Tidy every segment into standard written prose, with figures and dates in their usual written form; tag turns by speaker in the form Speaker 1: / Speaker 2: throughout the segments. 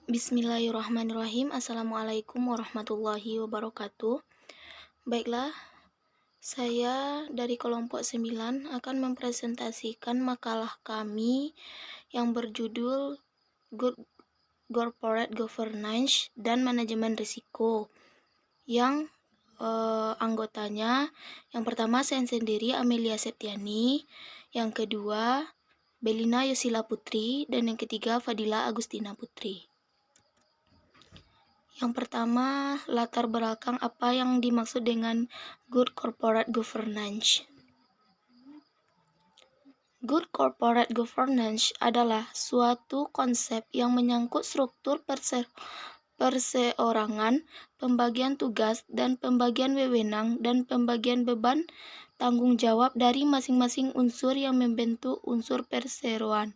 Speaker 1: Bismillahirrahmanirrahim. Assalamualaikum warahmatullahi wabarakatuh. Baiklah, saya dari kelompok 9 akan mempresentasikan makalah kami yang berjudul Good Corporate Governance dan Manajemen Risiko, yang anggotanya yang pertama saya sendiri, Amelia Septiani, yang kedua Belina Yosila Putri, dan yang ketiga Fadila Agustina Putri. Yang pertama, latar belakang apa yang dimaksud dengan Good Corporate Governance. Good Corporate Governance adalah suatu konsep yang menyangkut struktur perseorangan, pembagian tugas, dan pembagian wewenang dan pembagian beban tanggung jawab dari masing-masing unsur yang membentuk unsur perseroan,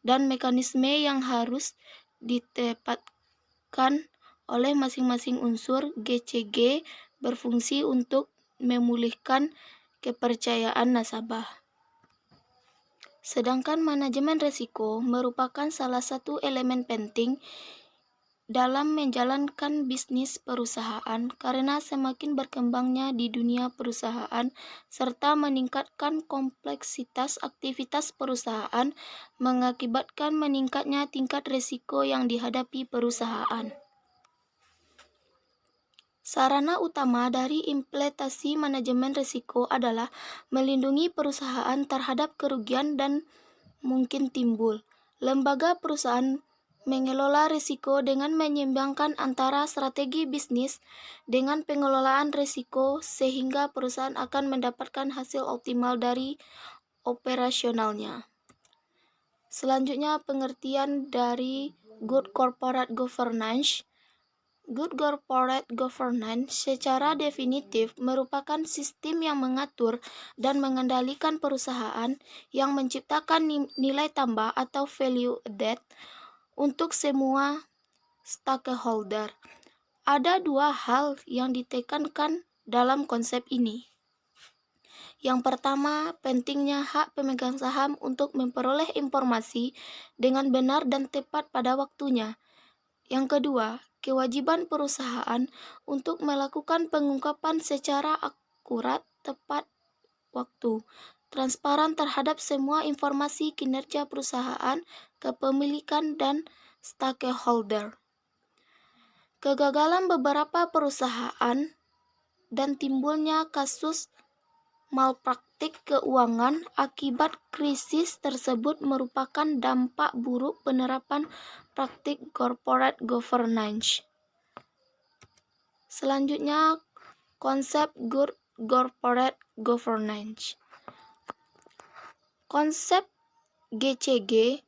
Speaker 1: dan mekanisme yang harus ditepatkan oleh masing-masing unsur GCG berfungsi untuk memulihkan kepercayaan nasabah. Sedangkan manajemen risiko merupakan salah satu elemen penting dalam menjalankan bisnis perusahaan karena semakin berkembangnya di dunia perusahaan serta meningkatkan kompleksitas aktivitas perusahaan mengakibatkan meningkatnya tingkat risiko yang dihadapi perusahaan. Sarana utama dari implementasi manajemen risiko adalah melindungi perusahaan terhadap kerugian dan mungkin timbul. Lembaga perusahaan mengelola risiko dengan menyeimbangkan antara strategi bisnis dengan pengelolaan risiko sehingga perusahaan akan mendapatkan hasil optimal dari operasionalnya. Selanjutnya, pengertian dari Good Corporate Governance. Good Corporate Governance secara definitif merupakan sistem yang mengatur dan mengendalikan perusahaan yang menciptakan nilai tambah atau value added untuk semua stakeholder. Ada dua hal yang ditekankan dalam konsep ini. Yang pertama, pentingnya hak pemegang saham untuk memperoleh informasi dengan benar dan tepat pada waktunya. Yang kedua, kewajiban perusahaan untuk melakukan pengungkapan secara akurat, tepat waktu, transparan terhadap semua informasi kinerja perusahaan, kepemilikan, dan stakeholder. Kegagalan beberapa perusahaan dan timbulnya kasus malpraktik keuangan akibat krisis tersebut merupakan dampak buruk penerapan praktik corporate governance. Selanjutnya, konsep Good Corporate Governance. Konsep GCG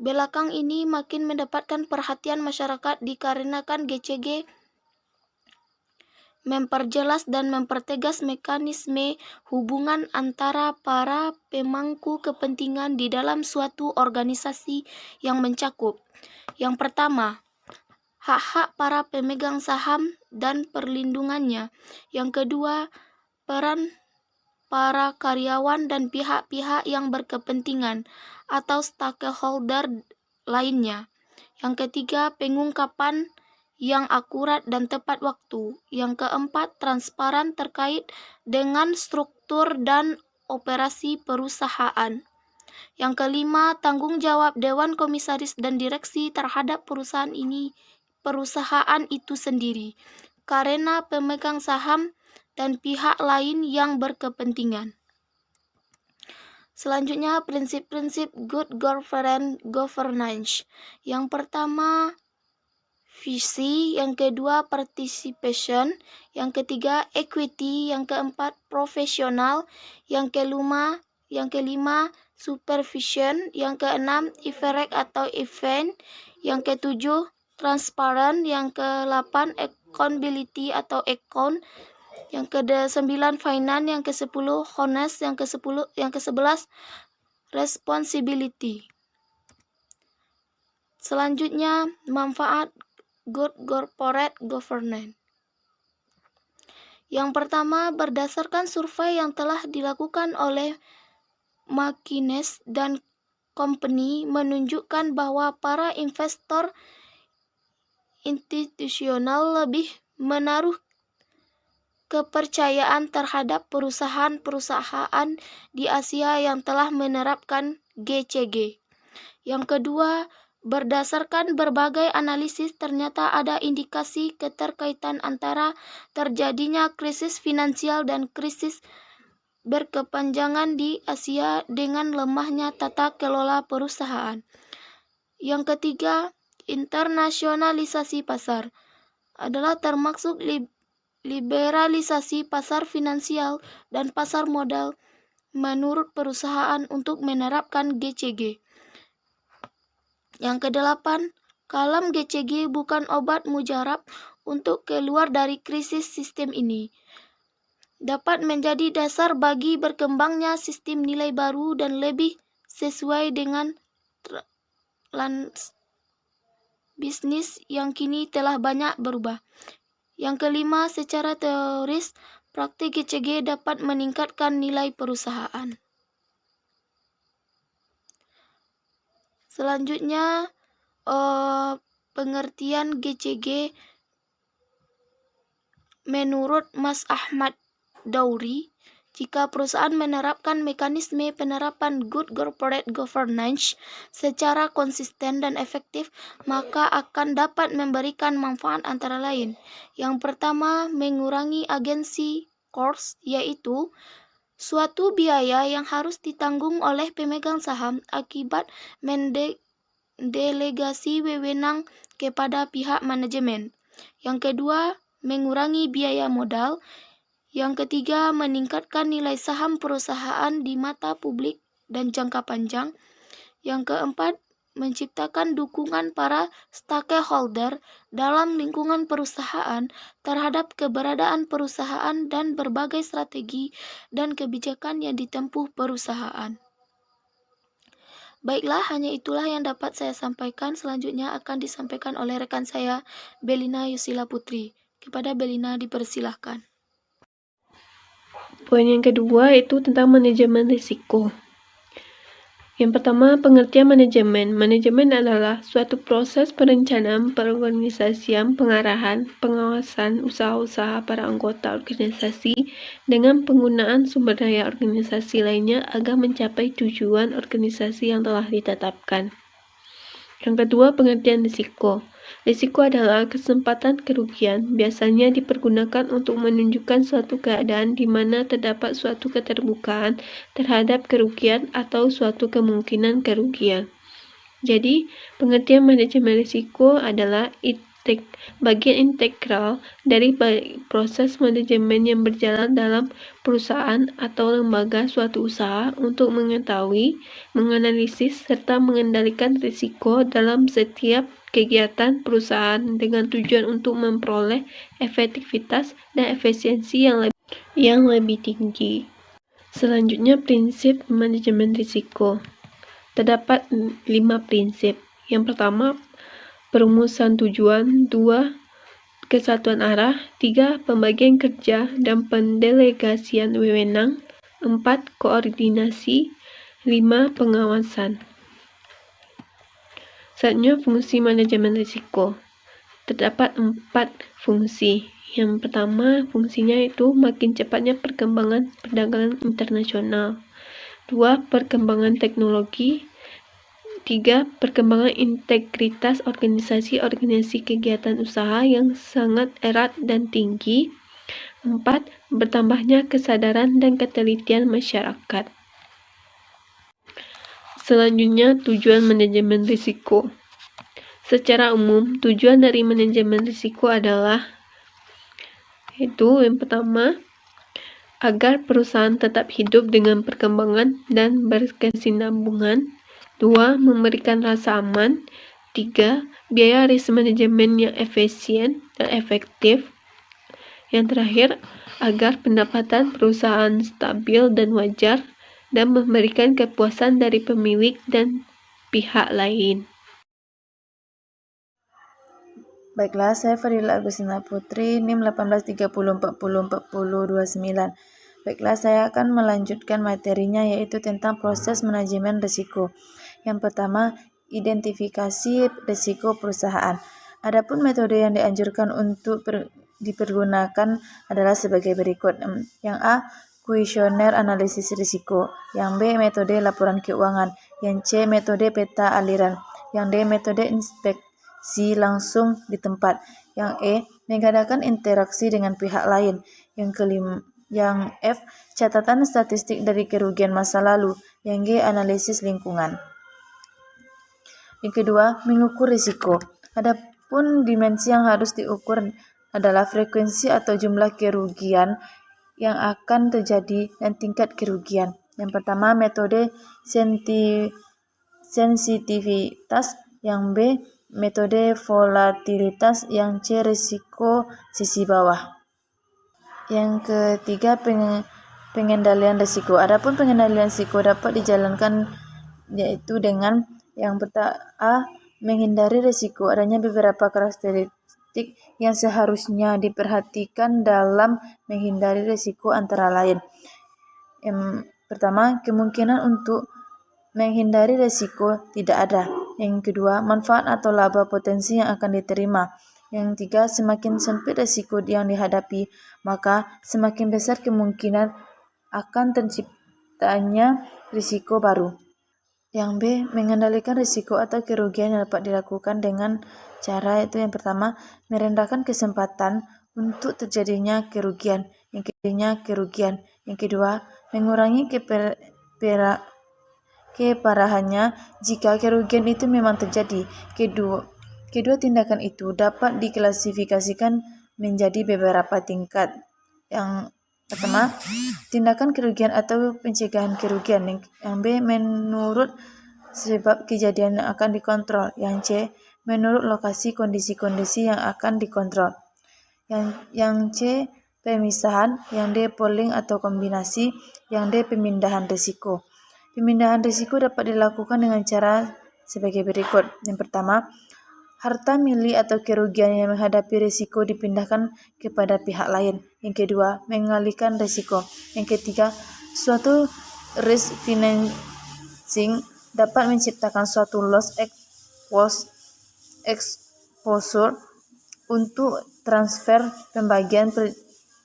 Speaker 1: belakang ini makin mendapatkan perhatian masyarakat dikarenakan GCG memperjelas dan mempertegas mekanisme hubungan antara para pemangku kepentingan di dalam suatu organisasi yang mencakup. Yang pertama, hak-hak para pemegang saham dan perlindungannya. Yang kedua, peran para karyawan dan pihak-pihak yang berkepentingan atau stakeholder lainnya. Yang ketiga, pengungkapan yang akurat dan tepat waktu. Yang keempat, transparan terkait dengan struktur dan operasi perusahaan. Yang kelima, tanggung jawab dewan komisaris dan direksi terhadap perusahaan itu sendiri karena pemegang saham dan pihak lain yang berkepentingan. Selanjutnya, prinsip-prinsip Good Corporate Governance. Yang pertama, visi, yang kedua participation, yang ketiga equity, yang keempat profesional, yang kelima supervision, yang keenam effect atau event, yang ketujuh transparent, yang ke-8 accountability atau account, yang ke-9 finance, yang ke-10 honest, yang ke-11 responsibility. Selanjutnya, manfaat Good Corporate Governance. Yang pertama, berdasarkan survei yang telah dilakukan oleh McKinsey dan Company menunjukkan bahwa para investor institusional lebih menaruh kepercayaan terhadap perusahaan-perusahaan di Asia yang telah menerapkan GCG. Yang kedua, berdasarkan berbagai analisis ternyata ada indikasi keterkaitan antara terjadinya krisis finansial dan krisis berkepanjangan di Asia dengan lemahnya tata kelola perusahaan. Yang ketiga, internasionalisasi pasar adalah termasuk liberalisasi pasar finansial dan pasar modal menurut perusahaan untuk menerapkan GCG. Yang kedelapan, kalam GCG bukan obat mujarab untuk keluar dari krisis sistem ini. Dapat menjadi dasar bagi berkembangnya sistem nilai baru dan lebih sesuai dengan bisnis yang kini telah banyak berubah. Yang kelima, secara teoris, praktik GCG dapat meningkatkan nilai perusahaan. Selanjutnya, pengertian GCG menurut Mas Ahmad Dauri, jika perusahaan menerapkan mekanisme penerapan good corporate governance secara konsisten dan efektif, maka akan dapat memberikan manfaat antara lain. Yang pertama, mengurangi agensi cost, yaitu suatu biaya yang harus ditanggung oleh pemegang saham akibat mendelegasi wewenang kepada pihak manajemen. Yang kedua, mengurangi biaya modal. Yang ketiga, meningkatkan nilai saham perusahaan di mata publik dan jangka panjang. Yang keempat, menciptakan dukungan para stakeholder dalam lingkungan perusahaan terhadap keberadaan perusahaan dan berbagai strategi dan kebijakan yang ditempuh perusahaan. Baiklah, hanya itulah yang dapat saya sampaikan. Selanjutnya akan disampaikan oleh rekan saya, Belina Yusila Putri. Kepada Belina dipersilahkan.
Speaker 2: Poin yang kedua itu tentang manajemen risiko. Yang pertama, pengertian manajemen. Manajemen adalah suatu proses perencanaan, perorganisasian, pengarahan, pengawasan usaha-usaha para anggota organisasi dengan penggunaan sumber daya organisasi lainnya agar mencapai tujuan organisasi yang telah ditetapkan. Yang kedua, pengertian risiko. Risiko adalah kesempatan kerugian, biasanya dipergunakan untuk menunjukkan suatu keadaan di mana terdapat suatu keterbukaan terhadap kerugian atau suatu kemungkinan kerugian. Jadi, pengertian manajemen risiko adalah bagian integral dari proses manajemen yang berjalan dalam perusahaan atau lembaga suatu usaha untuk mengetahui, menganalisis, serta mengendalikan risiko dalam setiap kegiatan perusahaan dengan tujuan untuk memperoleh efektivitas dan efisiensi yang lebih tinggi. Selanjutnya, prinsip manajemen risiko. Terdapat 5 prinsip. Yang pertama, perumusan tujuan. 2, kesatuan arah. 3, pembagian kerja dan pendelegasian wewenang. 4, koordinasi. 5, pengawasan. Selanjutnya, fungsi manajemen risiko. Terdapat 4 fungsi. Yang pertama, fungsinya itu makin cepatnya perkembangan perdagangan internasional. 2, perkembangan teknologi. 3, perkembangan integritas organisasi kegiatan usaha yang sangat erat dan tinggi. 4, bertambahnya kesadaran dan ketelitian masyarakat. Selanjutnya, tujuan manajemen risiko. Secara umum, tujuan dari manajemen risiko adalah yang pertama, agar perusahaan tetap hidup dengan perkembangan dan berkesinambungan. 2, memberikan rasa aman. 3, biaya risk manajemen yang efisien dan efektif. Yang terakhir, agar pendapatan perusahaan stabil dan wajar dan memberikan kepuasan dari pemilik dan pihak lain.
Speaker 3: Baiklah, saya Fadila Agustina Putri, NIM 1830404029. Baiklah, saya akan melanjutkan materinya yaitu tentang proses manajemen risiko. Yang pertama, identifikasi risiko perusahaan. Adapun metode yang dianjurkan untuk dipergunakan adalah sebagai berikut. Yang A, kuesioner analisis risiko. Yang B, metode laporan keuangan. Yang C, metode peta aliran. Yang D, metode inspeksi langsung di tempat. Yang E, mengadakan interaksi dengan pihak lain. Yang F, catatan statistik dari kerugian masa lalu. Yang G, analisis lingkungan. Yang kedua, mengukur risiko. Adapun dimensi yang harus diukur adalah frekuensi atau jumlah kerugian yang akan terjadi dan tingkat kerugian. Yang pertama, metode sensitivitas. Yang B, metode volatilitas. Yang C, risiko sisi bawah. Yang ketiga, pengendalian risiko. Adapun pengendalian risiko dapat dijalankan yaitu dengan yang pertama, menghindari risiko. Adanya beberapa karakteristik yang seharusnya diperhatikan dalam menghindari risiko antara lain. Yang pertama, kemungkinan untuk menghindari risiko tidak ada. Yang kedua, manfaat atau laba potensi yang akan diterima. Yang tiga, semakin sempit risiko yang dihadapi, maka semakin besar kemungkinan akan terciptanya risiko baru. Yang B, mengendalikan risiko atau kerugian yang dapat dilakukan dengan cara yaitu yang pertama, merendahkan kesempatan untuk terjadinya kerugian. Yang kedua, mengurangi keparahannya jika kerugian itu memang terjadi. Kedua tindakan itu dapat diklasifikasikan menjadi beberapa tingkat. Yang pertama, tindakan kerugian atau pencegahan kerugian. Yang B, menurut sebab kejadian yang akan dikontrol. Yang C, menurut lokasi kondisi-kondisi yang akan dikontrol. Yang C, pemisahan. Yang D, pooling atau kombinasi. Yang D, pemindahan risiko. Pemindahan risiko dapat dilakukan dengan cara sebagai berikut. Yang pertama, harta milik atau kerugian yang menghadapi risiko dipindahkan kepada pihak lain. Yang kedua, mengalihkan risiko. Yang ketiga, suatu risk financing dapat menciptakan suatu loss exposure untuk transfer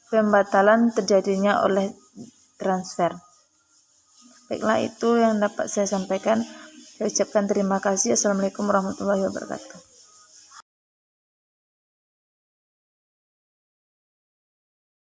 Speaker 3: pembatalan terjadinya oleh transfer. Baiklah, itu yang dapat saya sampaikan. Saya ucapkan terima kasih. Assalamualaikum warahmatullahi wabarakatuh.